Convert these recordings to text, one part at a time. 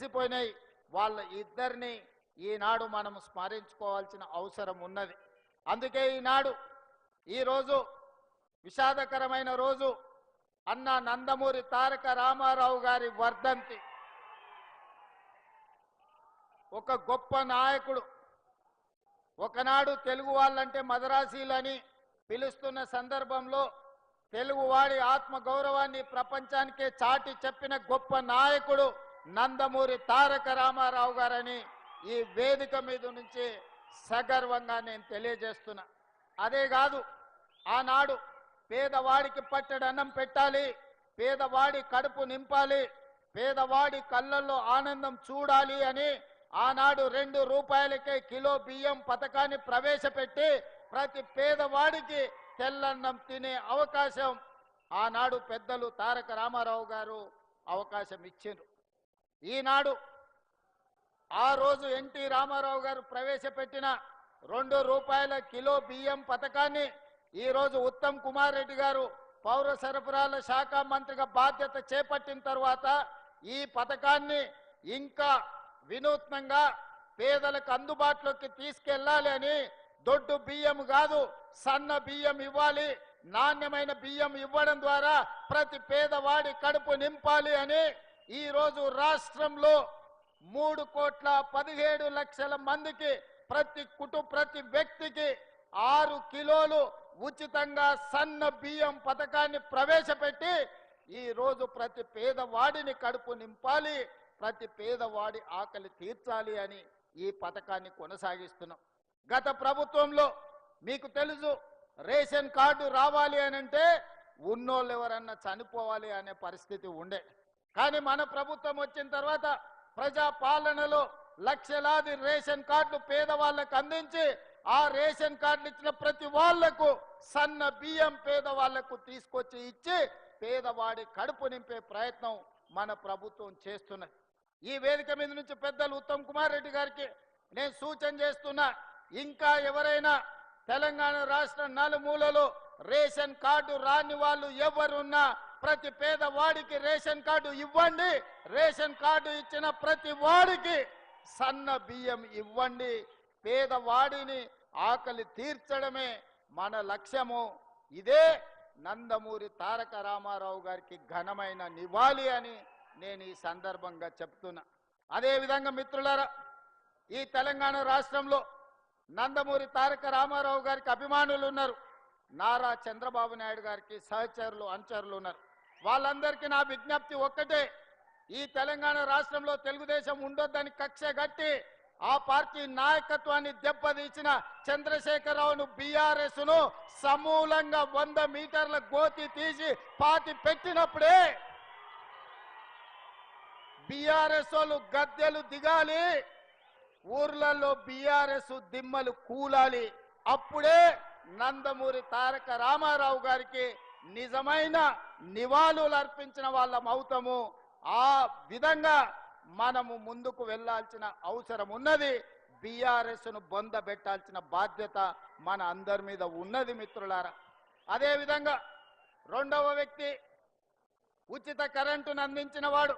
వెళ్ళిపోయినాయి. వాళ్ళ ఇద్దరిని ఈనాడు మనం స్మరించుకోవాల్సిన అవసరం ఉన్నది. అందుకే ఈరోజు విషాదకరమైన రోజు. అన్న నందమూరి తారక రామారావు గారి వర్ధంతి. ఒక గొప్ప నాయకుడు. ఒకనాడు తెలుగు వాళ్ళంటే మదరాసీలని పిలుస్తున్న సందర్భంలో తెలుగువాడి ఆత్మ గౌరవాన్ని ప్రపంచానికే చాటి చెప్పిన గొప్ప నాయకుడు నందమూరి తారక రామారావు గారని ఈ వేదిక మీద నుంచి సగర్వంగా నేను తెలియజేస్తున్నా. అదే కాదు, ఆనాడు పేదవాడికి పట్టెడన్నం పెట్టాలి, పేదవాడి కడుపు నింపాలి, పేదవాడి కళ్ళల్లో ఆనందం చూడాలి అని ఆనాడు 2 రూపాయలకే కిలో బియ్యం పథకాన్ని ప్రవేశపెట్టి ప్రతి పేదవాడికి తెల్లన్నం తినే అవకాశం ఆనాడు పెద్దలు తారక రామారావు గారు అవకాశం ఇచ్చారు. ఈనాడు ఆ రోజు ఎన్టీ రామారావు గారు ప్రవేశపెట్టిన 2 రూపాయల కిలో బియ్యం పథకాన్ని ఈరోజు ఉత్తమ్ కుమార్ రెడ్డి గారు పౌర సరఫరాల శాఖ మంత్రిగా బాధ్యత చేపట్టిన తర్వాత ఈ పథకాన్ని ఇంకా వినూత్నంగా పేదలకు అందుబాటులోకి తీసుకెళ్లాలి అని దొడ్డు బియ్యం కాదు సన్న బియ్యం ఇవ్వాలి, నాణ్యమైన బియ్యం ఇవ్వడం ద్వారా ప్రతి పేదవాడి కడుపు నింపాలి అని ఈరోజు రాష్ట్రంలో 3,17,00,000 మందికి ప్రతి వ్యక్తికి 6 కిలోలు ఉచితంగా సన్న బియ్యం పథకాన్ని ప్రవేశపెట్టి ఈరోజు ప్రతి పేదవాడిని కడుపు నింపాలి, ప్రతి పేదవాడి ఆకలి తీర్చాలి అని ఈ పథకాన్ని కొనసాగిస్తున్నాం. గత ప్రభుత్వంలో మీకు తెలుసు, రేషన్ కార్డు రావాలి అనంటే ఉన్నోళ్ళు ఎవరన్నా చనిపోవాలి అనే పరిస్థితి ఉండే. కానీ మన ప్రభుత్వం వచ్చిన తర్వాత ప్రజా పాలనలో లక్షలాది రేషన్ కార్డులు పేదవాళ్ళకు అందించి ఆ రేషన్ కార్డులు ఇచ్చిన ప్రతి వాళ్లకు సన్న బియ్యం పేదవాళ్లకు తీసుకొచ్చి ఇచ్చి పేదవాడి కడుపు నింపే ప్రయత్నం మన ప్రభుత్వం చేస్తున్నది. ఈ వేదిక మీద నుంచి పెద్దలు ఉత్తమ్ కుమార్ రెడ్డి గారికి నేను సూచన చేస్తున్నా, ఇంకా ఎవరైనా తెలంగాణ రాష్ట్ర నలుమూలలో రేషన్ కార్డు రాని వాళ్ళు ఎవరున్నా ప్రతి పేదవాడికి రేషన్ కార్డు ఇవ్వండి, రేషన్ కార్డు ఇచ్చిన ప్రతి వాడికి సన్న బియ్యం ఇవ్వండి. పేదవాడిని ఆకలి తీర్చడమే మన లక్ష్యము. ఇదే నందమూరి తారక రామారావు గారికి ఘనమైన నివాళి అని నేను ఈ సందర్భంగా చెప్తున్నా. అదేవిధంగా మిత్రులారా, ఈ తెలంగాణ రాష్ట్రంలో నందమూరి తారక రామారావు గారికి అభిమానులు ఉన్నారు, నారా చంద్రబాబు నాయుడు గారికి సహచరులు అనుచరులు ఉన్నారు. వాళ్ళందరికీ నా విజ్ఞప్తి ఒక్కటే, ఈ తెలంగాణ రాష్ట్రంలో తెలుగుదేశం ఉండొద్దని కక్ష గట్టి ఆ పార్టీ నాయకత్వాన్ని దెబ్బతీసిన చంద్రశేఖరరావును బీఆర్ఎస్ ను సమూలంగా 100 మీటర్ల గోతి తీసి పాతి పెట్టినప్పుడే బీఆర్ఎస్ వాళ్ళు గద్దెలు దిగాలి, ఊర్లలో బీఆర్ఎస్ దిమ్మలు కూలాలి. అప్పుడే నందమూరి తారక రామారావు గారికి నిజమైన నివాళులు అర్పించిన వాళ్ళం అవుతాము. ఆ విధంగా మనము ముందుకు వెళ్లాల్సిన అవసరం ఉన్నది. బీఆర్ఎస్ ను బొందబెట్టాల్సిన బాధ్యత మన అందరి మీద ఉన్నది మిత్రులారా. అదేవిధంగా రెండవ వ్యక్తి ఉచిత కరెంటును అందించిన వాడు,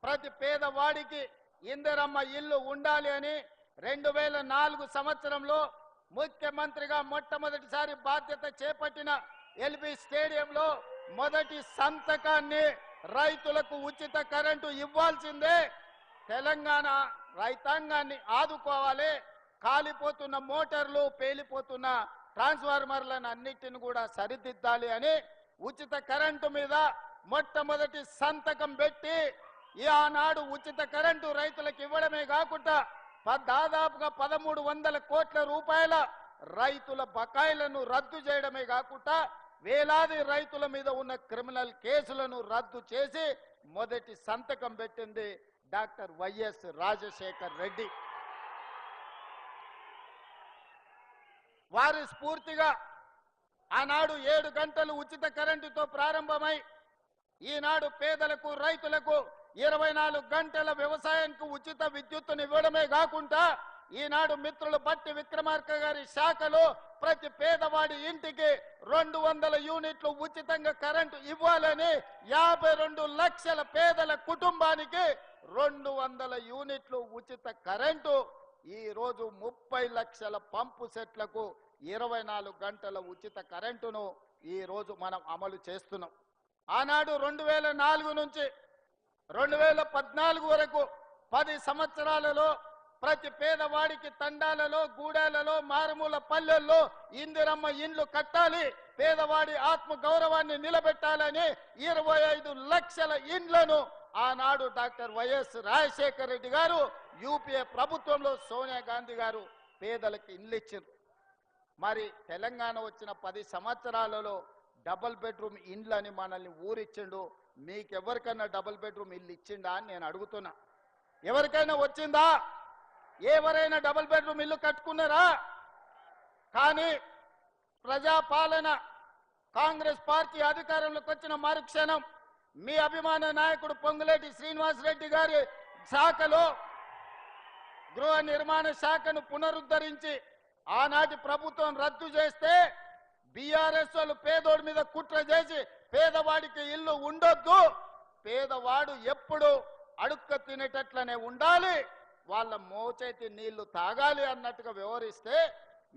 ప్రతి పేదవాడికి ఇందిరమ్మ ఇల్లు ఉండాలి అని 2004 సంవత్సరంలో ముఖ్యమంత్రిగా మొట్టమొదటిసారి బాధ్యత చేపట్టిన ఎల్బీ స్టేడియంలో మొదటి సంతకాన్ని రైతులకు ఉచిత కరెంటు ఇవ్వాల్సిందే. తెలంగాణ రైతాంగాన్ని ఆదుకోవాలి. కాలిపోతున్న మోటార్లు, పేలిపోతున్న ట్రాన్స్ఫార్మర్లను అన్నిటిని కూడా సరిదిద్దాలి అని ఉచిత కరెంటు మీద మొట్టమొదటి సంతకం పెట్టి ఆనాడు ఉచిత కరెంటు రైతులకు ఇవ్వడమే కాకుండా దాదాపుగా 1,300 కోట్ల రూపాయల రైతుల బకాయిలను రద్దు చేయడమే కాకుండా వేలాది రైతుల మీద ఉన్న క్రిమినల్ కేసులను రద్దు చేసి మొదటి సంతకం పెట్టింది డాక్టర్ వైఎస్ రాజశేఖర్ రెడ్డి. వారి స్ఫూర్తిగా ఆనాడు 7 గంటలు ఉచిత కరెంటుతో ప్రారంభమై ఈనాడు పేదలకు రైతులకు 24 గంటల వ్యవసాయానికి ఉచిత విద్యుత్తును ఇవ్వడమే కాకుండా ఈనాడు మిత్రులు బట్టి విక్రమార్క గారి శాఖలో ప్రతి పేదవాడి ఇంటికి 200 యూనిట్లు ఉచితంగా కరెంటు ఇవ్వాలని 52 లక్షల పేదల కుటుంబానికి 200 యూనిట్లు ఉచిత కరెంటు, ఈ రోజు 30 లక్షల పంపు సెట్లకు 24 గంటల ఉచిత కరెంటును ఈ రోజు మనం అమలు చేస్తున్నాం. ఆనాడు 2004 నుంచి 2014 వరకు 10 సంవత్సరాలలో ప్రతి పేదవాడికి తండాలలో, గూడాలలో, మారుమూల పల్లెల్లో ఇందిరమ్మ ఇండ్లు కట్టాలి, పేదవాడి ఆత్మ గౌరవాన్ని నిలబెట్టాలని 25 లక్షల ఇండ్లను ఆనాడు డాక్టర్ వైఎస్ రాజశేఖర రెడ్డి గారు యూపీఏ ప్రభుత్వంలో సోనియా గాంధీ గారు పేదలకు ఇండ్లు ఇచ్చారు. మరి తెలంగాణ వచ్చిన 10 సంవత్సరాలలో డబుల్ బెడ్రూమ్ ఇండ్లని మనల్ని ఊరిచ్చిండు. మీకెవరికైనా డబుల్ బెడ్రూమ్ ఇల్లు ఇచ్చిండా అని నేను అడుగుతున్నా. ఎవరికైనా వచ్చిందా? ఎవరైనా డబుల్ బెడ్రూమ్ ఇల్లు కట్టుకున్నారా? కానీ ప్రజాపాలన కాంగ్రెస్ పార్టీ అధికారంలోకి వచ్చిన మరుక్షణం మీ అభిమాన నాయకుడు పొంగులేటి శ్రీనివాసరెడ్డి గారి శాఖలో గృహ నిర్మాణ శాఖను పునరుద్ధరించి ఆనాటి ప్రభుత్వం రద్దు చేస్తే బీఆర్ఎస్ వాళ్ళు పేదోడి మీద కుట్ర చేసి పేదవాడికి ఇల్లు ఉండొద్దు, పేదవాడు ఎప్పుడు అడుక్క తినేటట్లనే ఉండాలి, వాళ్ళ మోచేతి నీళ్లు తాగాలి అన్నట్టుగా వ్యవహరిస్తే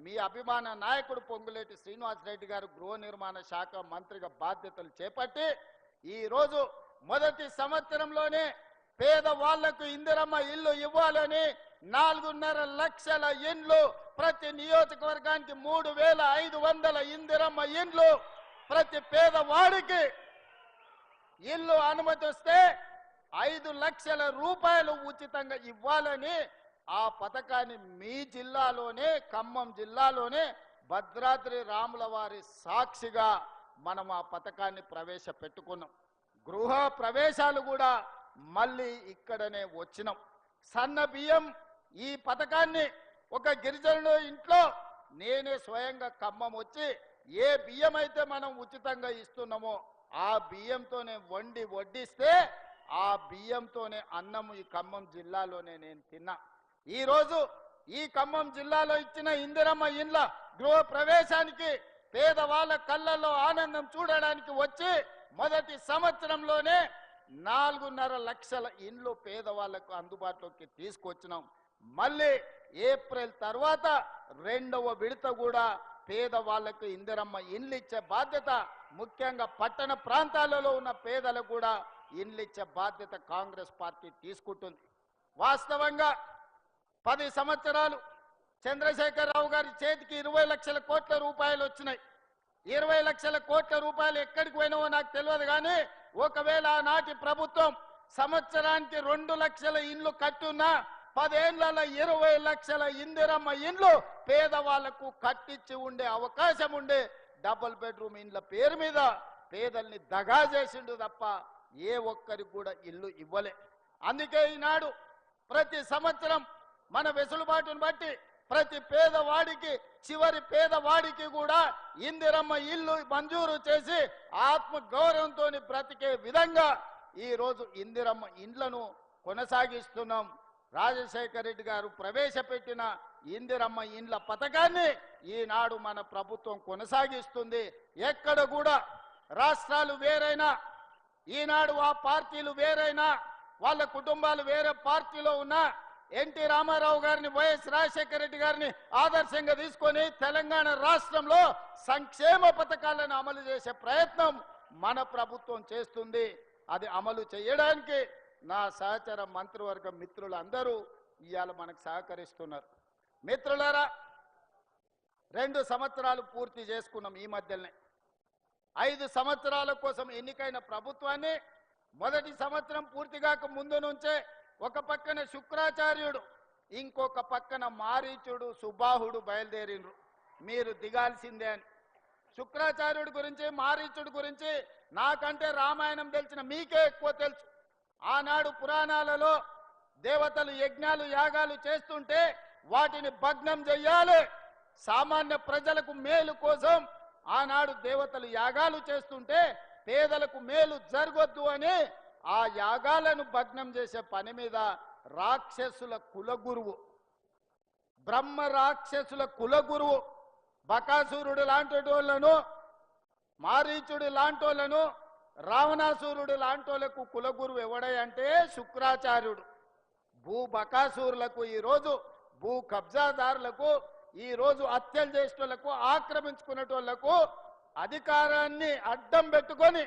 మీ అభిమాన నాయకుడు పొంగులేటి శ్రీనివాసరెడ్డి గారు గృహ నిర్మాణ శాఖ మంత్రిగా బాధ్యతలు చేపట్టి ఈరోజు మొదటి సంవత్సరంలోనే పేదవాళ్లకు ఇందిరమ్మ ఇల్లు ఇవ్వాలని 4.5 లక్షల ఇండ్లు, ప్రతి నియోజకవర్గానికి 3,500 ఇందిరమ్మ ఇండ్లు, ప్రతి పేదవాడికి ఇల్లు అనుమతి వస్తే 5 లక్షల రూపాయలు ఉచితంగా ఇవ్వాలని ఆ పథకాన్ని మీ జిల్లాలోనే, ఖమ్మం జిల్లాలోనే భద్రాద్రి రాముల వారి సాక్షిగా మనం ఆ పథకాన్ని ప్రవేశపెట్టుకున్నాం. గృహ ప్రవేశాలు కూడా మళ్ళీ ఇక్కడనే వచ్చినాం. సన్న బియ్యం ఈ పథకాన్ని ఒక గిరిజనుడు ఇంట్లో నేనే స్వయంగా ఖమ్మం వచ్చి ఏ బియ్యం అయితే మనం ఉచితంగా ఇస్తున్నామో ఆ బియ్యంతోనే వడ్డిస్తే ఆ బియ్యంతోనే అన్నం ఈ ఖమ్మం జిల్లాలోనే నేను తిన్నా. ఈరోజు ఈ ఖమ్మం జిల్లాలో ఇచ్చిన ఇందిరమ్మ ఇండ్ల గృహ ప్రవేశానికి పేదవాళ్ళ కళ్ళల్లో ఆనందం చూడడానికి వచ్చి మొదటి సంవత్సరంలోనే 4.5 లక్షల ఇండ్లు పేదవాళ్లకు అందుబాటులోకి తీసుకొచ్చినాం. మళ్ళీ ఏప్రిల్ తర్వాత 2వ విడత కూడా పేదవాళ్లకు ఇందిరమ్మ ఇండ్లు ఇచ్చే బాధ్యత, ముఖ్యంగా పట్టణ ప్రాంతాలలో ఉన్న పేదలకు కూడా ఇండ్లు ఇచ్చే బాధ్యత కాంగ్రెస్ పార్టీ తీసుకుంటుంది. వాస్తవంగా 10 సంవత్సరాలు చంద్రశేఖరరావు గారి చేతికి 20 లక్షల కోట్ల రూపాయలు వచ్చినాయి. 20 లక్షల కోట్ల రూపాయలు ఎక్కడికి పోయినావో నాకు తెలియదు, కానీ ఒకవేళ ఆనాటి ప్రభుత్వం సంవత్సరానికి 2 లక్షల ఇండ్లు కట్టున్నా 10 ఏళ్లలో 20 లక్షల ఇందిరమ్మ ఇండ్లు పేదవాళ్లకు కట్టించి ఉండే అవకాశం ఉండే. డబుల్ బెడ్రూమ్ ఇండ్ల పేరు మీద పేదల్ని దగా చేసిండు తప్ప ఏ ఒక్కరికి కూడా ఇల్లు ఇవ్వలే. అందుకే ఈనాడు ప్రతి సంవత్సరం మన వెసులుబాటును బట్టి ప్రతి పేదవాడికి, చివరి పేదవాడికి కూడా ఇందిరమ్మ ఇల్లు మంజూరు చేసి ఆత్మ గౌరవంతో బ్రతికే విధంగా ఈరోజు ఇందిరమ్మ ఇండ్లను కొనసాగిస్తున్నాం. రాజశేఖర రెడ్డి గారు ప్రవేశపెట్టిన ఇందిరమ్మ ఇండ్ల పథకాన్ని ఈనాడు మన ప్రభుత్వం కొనసాగిస్తుంది. ఎక్కడ కూడా రాష్ట్రాలు వేరైనా, ఈనాడు ఆ పార్టీలు వేరైనా, వాళ్ళ కుటుంబాలు వేరే పార్టీలో ఉన్నా ఎన్టీ రామారావు గారిని, వైఎస్ రాజశేఖర రెడ్డి గారిని ఆదర్శంగా తీసుకొని తెలంగాణ రాష్ట్రంలో సంక్షేమ పథకాలను అమలు చేసే ప్రయత్నం మన ప్రభుత్వం చేస్తుంది. అది అమలు చేయడానికి నా సహచర మంత్రివర్గ మిత్రులందరూ ఇవాళ మనకు సహకరిస్తున్నారు. మిత్రులారా, 2 సంవత్సరాలు పూర్తి చేసుకున్నాం. ఈ మధ్యనే 5 సంవత్సరాల కోసం ఎన్నికైన ప్రభుత్వాన్ని మొదటి సంవత్సరం పూర్తిగాక ముందు నుంచే ఒక పక్కన శుక్రాచార్యుడు, ఇంకొక పక్కన మారీచుడు, సుబాహుడు బయలుదేరిండ్రు మీరు దిగాల్సిందే అని. శుక్రాచార్యుడి గురించి, మారీచుడి గురించి నాకంటే రామాయణం తెలిసిన మీకే ఎక్కువ తెలుసు. ఆనాడు పురాణాలలో దేవతలు యజ్ఞాలు, యాగాలు చేస్తుంటే వాటిని భగ్నం చెయ్యాలి, సామాన్య ప్రజలకు మేలు కోసం ఆనాడు దేవతలు యాగాలు చేస్తుంటే పేదలకు మేలు జరగొద్దు అని ఆ యాగాలను భగ్నం చేసే పని మీద రాక్షసుల కులగురువు, బ్రహ్మ రాక్షసుల కులగురువు బకాసురుడు లాంటి వాళ్ళను, మారీచుడు లాంటి వాళ్ళను రావణాసురుడు లాంటోళ్లకు కులగురు ఎవడంటే శుక్రాచార్యుడు. భూ బకాసురులకు ఈరోజు భూ కబ్జాదారులకు ఈరోజు హత్యలు చేసేటోళ్లకు ఆక్రమించుకునేటోళ్లకు అధికారాన్ని అడ్డం పెట్టుకొని